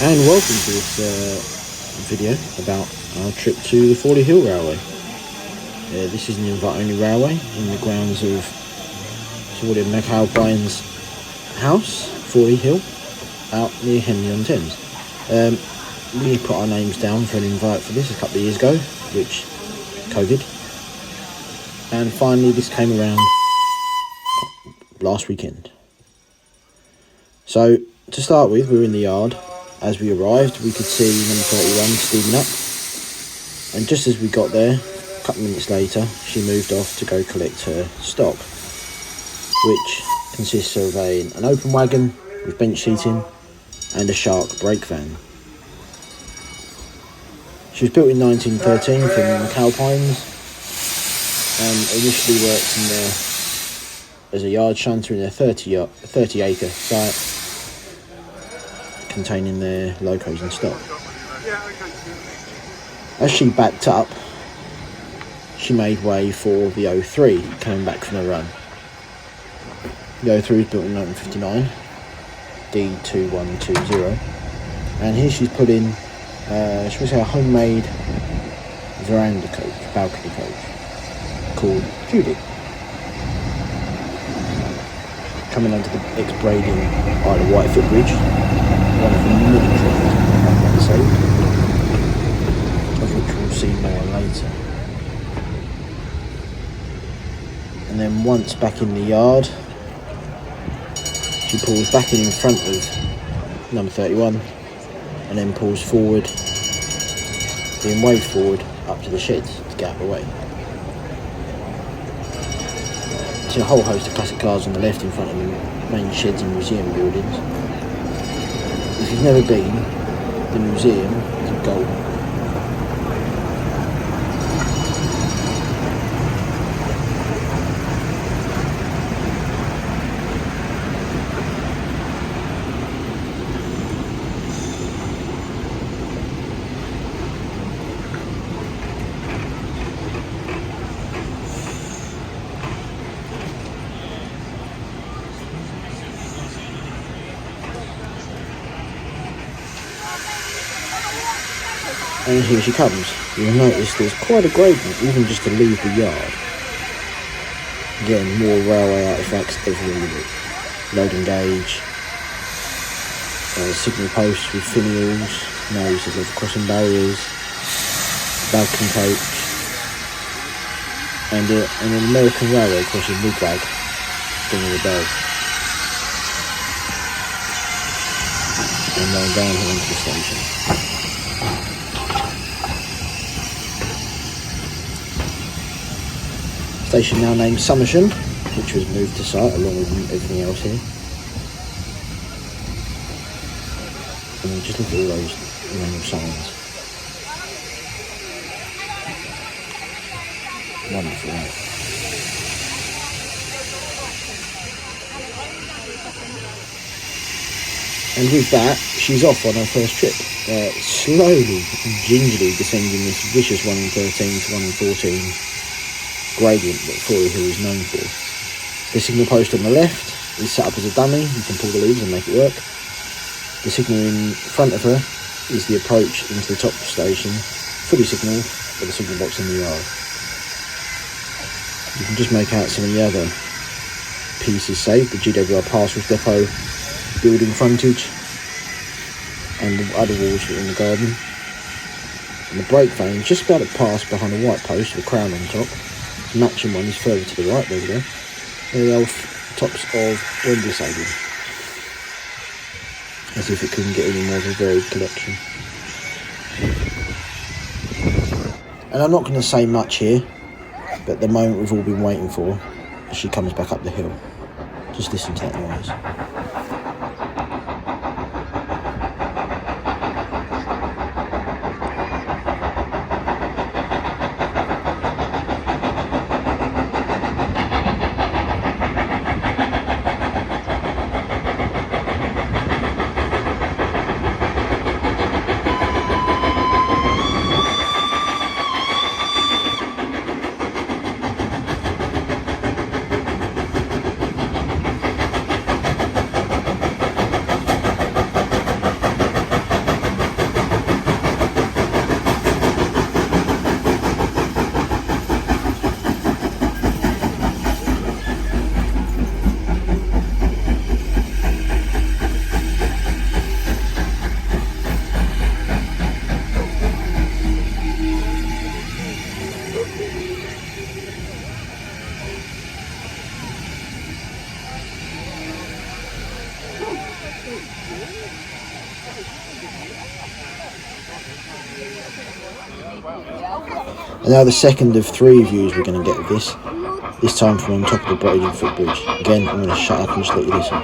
And welcome to this video about our trip to the Fawley Hill Railway. This is an invite-only railway in the grounds of sort of McAlpine's house, Fawley Hill, out near Henley-on-Thames. We put our names down for an invite for this a couple of years ago, which COVID, and finally this came around last weekend. So to start with, we were in the yard. As we arrived, we could see number 31 steaming up, and just as we got there, a couple of minutes later, she moved off to go collect her stock, which consists of an open wagon with bench seating and a Shark brake van. She was built in 1913 from McAlpine's and initially worked in there as a yard shunter in their 30 acre site containing their locos and stock. As she backed up, she made way for the 03 coming back from her run. The 03 was built in 1959, D2120, and here she's put in, should we say, a homemade veranda coach, balcony coach, called Judy. Coming under the ex-Braiding Isle of Wight footbridge, one of the many trains saved, of which we'll see more later. And then once back in the yard, she pulls back in front of number 31 and then pulls forward, being waved forward up to the sheds to get out of the way. A whole host of classic cars on the left in front of the main sheds and museum buildings. If you've never been, the museum is a gold. And here she comes. You'll notice there's quite a gradient even just to leave the yard. Again, more railway artefacts everywhere. Loading gauge, signal posts with finials, no use of crossing barriers, balcony coach, and an American railway crossing wigwag, ringing the bell. And going down here into the station. Station now named Somersham, which was moved to site along with everything else here. And just look at all those signs. Wonderful, right? And with that, she's off on her first trip, slowly and gingerly descending this vicious 1 in 13 to 1 in 14 gradient that Fawley Hill is known for. The signal post on the left is set up as a dummy. You can pull the levers and make it work. The signal in front of her is the approach into the top station, fully signalled, with the signal box in the yard. You can just make out some of the other pieces saved: the GWR Parcels Depot, building frontage, and the other walls in the garden. And the brake van is just about to pass behind a white post with a crown on top. The matching one is further to the right, there we go. They're the old tops of Wembley Stadium. As if it couldn't get any more of a varied collection. And I'm not going to say much here, but the moment we've all been waiting for, as she comes back up the hill. Just listen to that noise. And now the second of 3 views we're going to get of this time from on top of the braiding footbridge. Again, I'm going to shut up and just let you listen.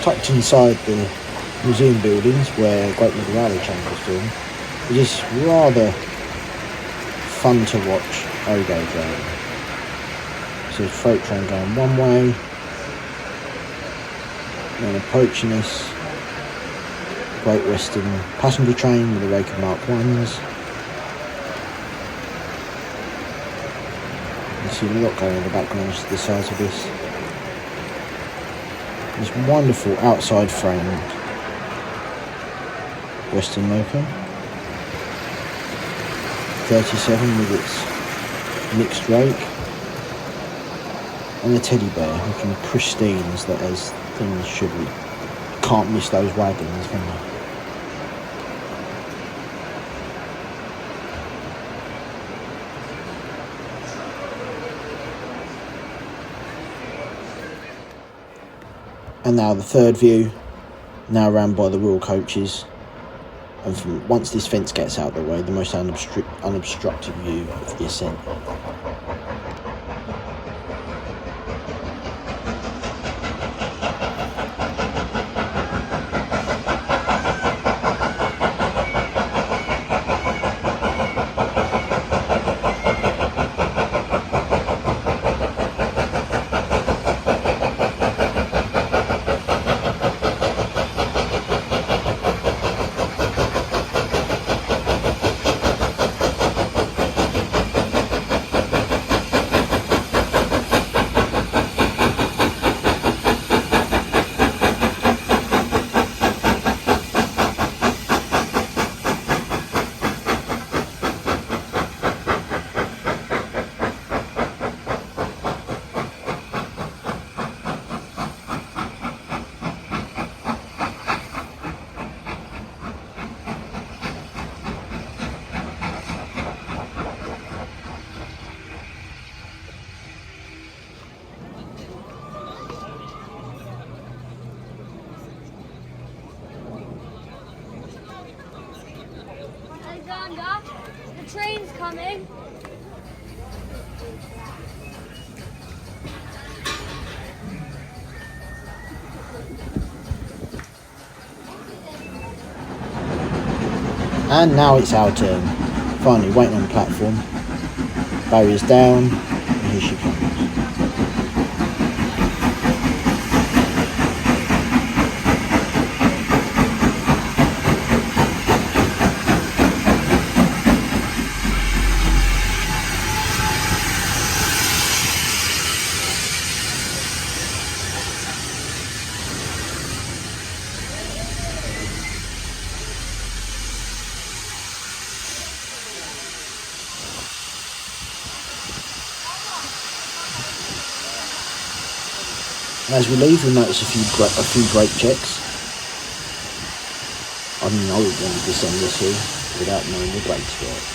Tucked inside the museum buildings where Great Northern Railway Chamber was filmed, it is rather fun to watch Ogo going. So a freight train going one way, then approaching us, Great Western passenger train with the rake of Mark 1s. You see a lot going on in the background to the sides of this. This wonderful outside framed Western Loco 37 with its mixed rake, and the teddy bear looking pristine as things should be. Can't miss those wagons, can you? And now the third view, now ran by the Royal coaches, and once this fence gets out of the way, the most unobstructed view of the ascent. The train's coming. And now it's our turn. Finally waiting on the platform. Barriers down, and here she comes. And as we leave, we'll notice a few brake checks. I mean, I wouldn't want to descend this hill without knowing the brakes work.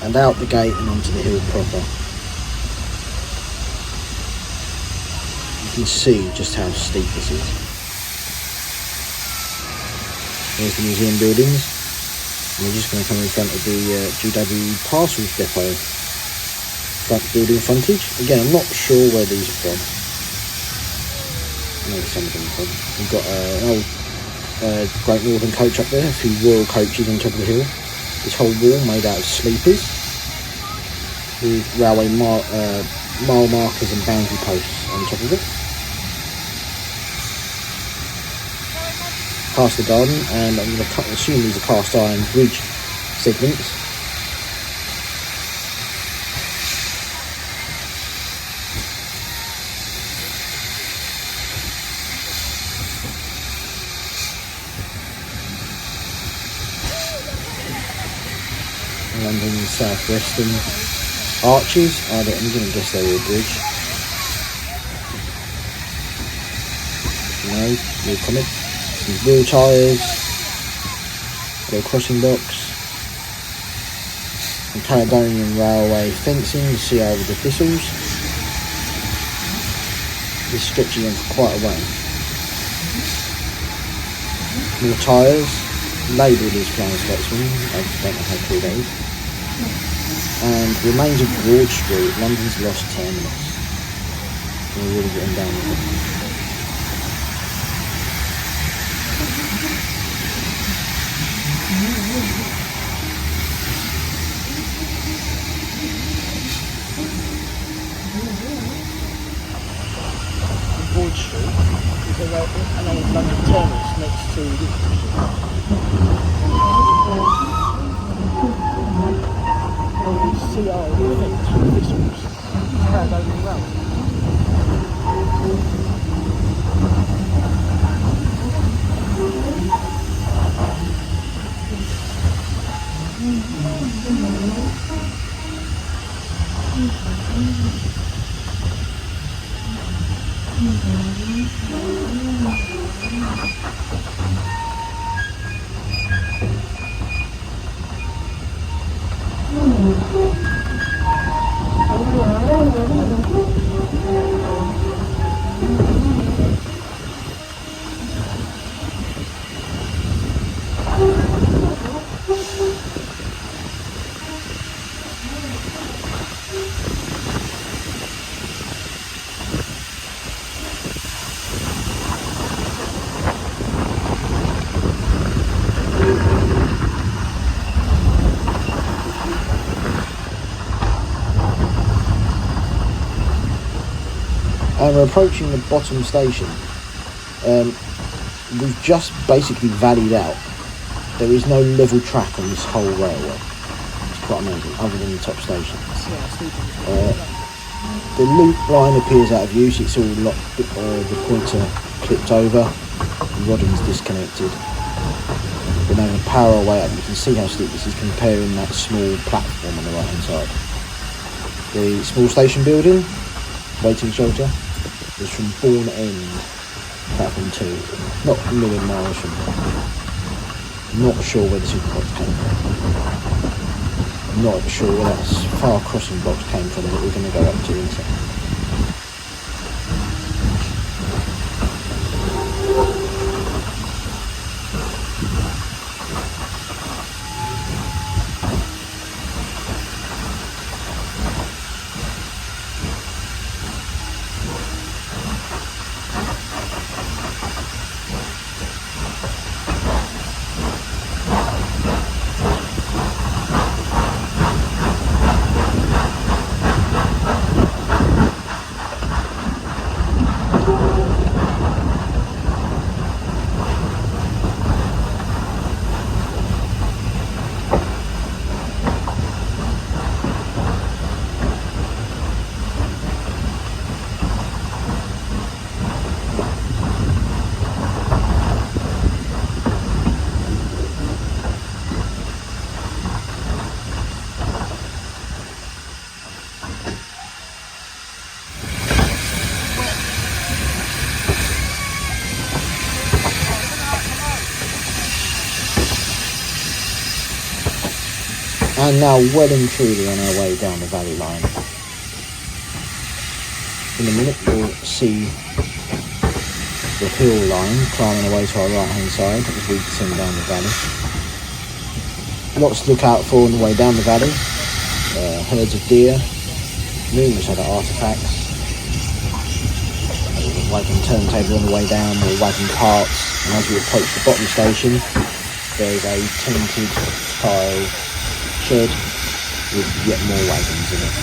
And out the gate and onto the hill proper. You can see just how steep this is. There's the museum buildings. And we're just going to come in front of the GW Parcels Depot front building frontage. Again, I'm not sure where these are from. I know some of them are from. We've got an old Great Northern coach up there, a few royal coaches on top of the hill. This whole wall made out of sleepers with railway mile markers and boundary posts on top of it. Past the garden, and I'm going to assume these are cast iron bridge segments. London South Western arches. I'm going to guess they were a bridge. No, no comment. Some wheel tyres, little crossing box, and Caledonian Railway fencing to see over the thistles. This stretching on for quite a way. More tyres, labelled as Flying Scotsman, I don't know how true that is. And remains of Broad Street, London's lost terminus. We're really getting down with it. Broad Street is an old London terminus next to CR thistles. Caledonian Railway. And we're approaching the bottom station. We've just basically valleyed out. There is no level track on this whole railway. It's quite amazing, other than the top station. The loop line appears out of use. It's all locked, the pointer clipped over, the rodding's disconnected. We're now going to power our way up. You can see how steep this is comparing that small platform on the right hand side. The small station building, waiting shelter, is from Bourne End, platform 2, not a million miles from here. Not sure where the superbox came from. Not sure where that far crossing box came from that we're going to go up to in a second. And now well and truly on our way down the valley line. In a minute we'll see the hill line climbing away to our right hand side as we descend down the valley. Lots to look out for on the way down the valley. Herds of deer, numerous other artefacts. A wagon turntable on the way down, more wagon parts, and as we approach the bottom station there is a tented style shed with yet more wagons in it.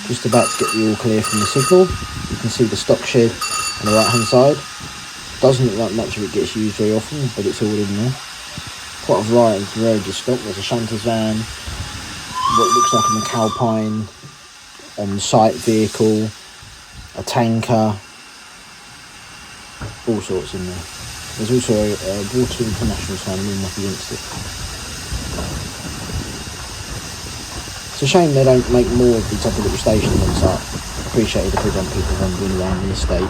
Just about to get the all clear from the signal. You can see the stock shed on the right hand side. Doesn't look like much of it gets used very often, but it's all in there. Quite a variety of stock. There's a shunters van, what looks like a McAlpine on-site vehicle, a tanker, all sorts in there. There's also a Water International sign running up against it. It's a shame they don't make more of these type of little stations on site. Appreciated if we want people wandering around the estate.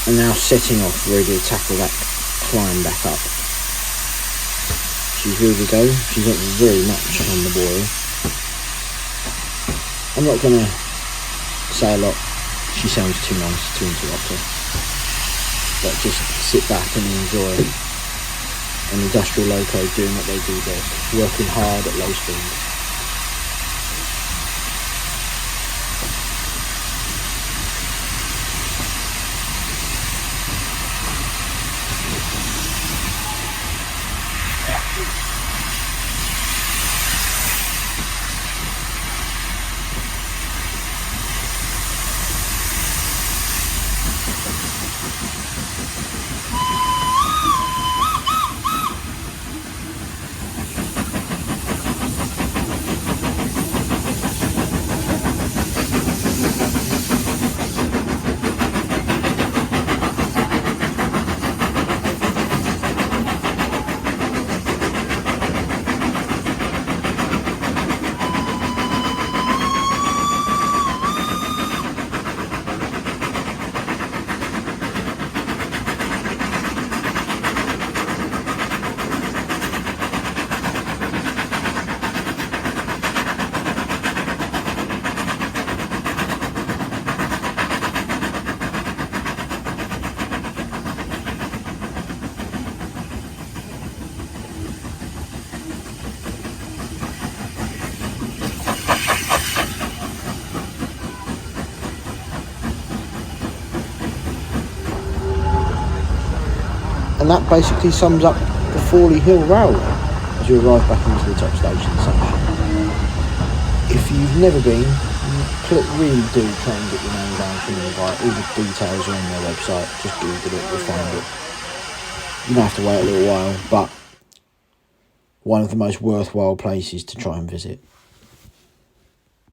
and now setting off ready to tackle that climb back up. She's ready to go. She's not very much on the boil. I'm not going to say a lot. She sounds too nice to interrupt her. But just sit back and enjoy an industrial loco doing what they do best, working hard at low speed. And that basically sums up the Fawley Hill Railway as you arrive back into the top station section. If you've never been, really do try and get your name down for an invite. All the details are on their website. Just Google it, you'll find it. You might have to wait a little while, but one of the most worthwhile places to try and visit.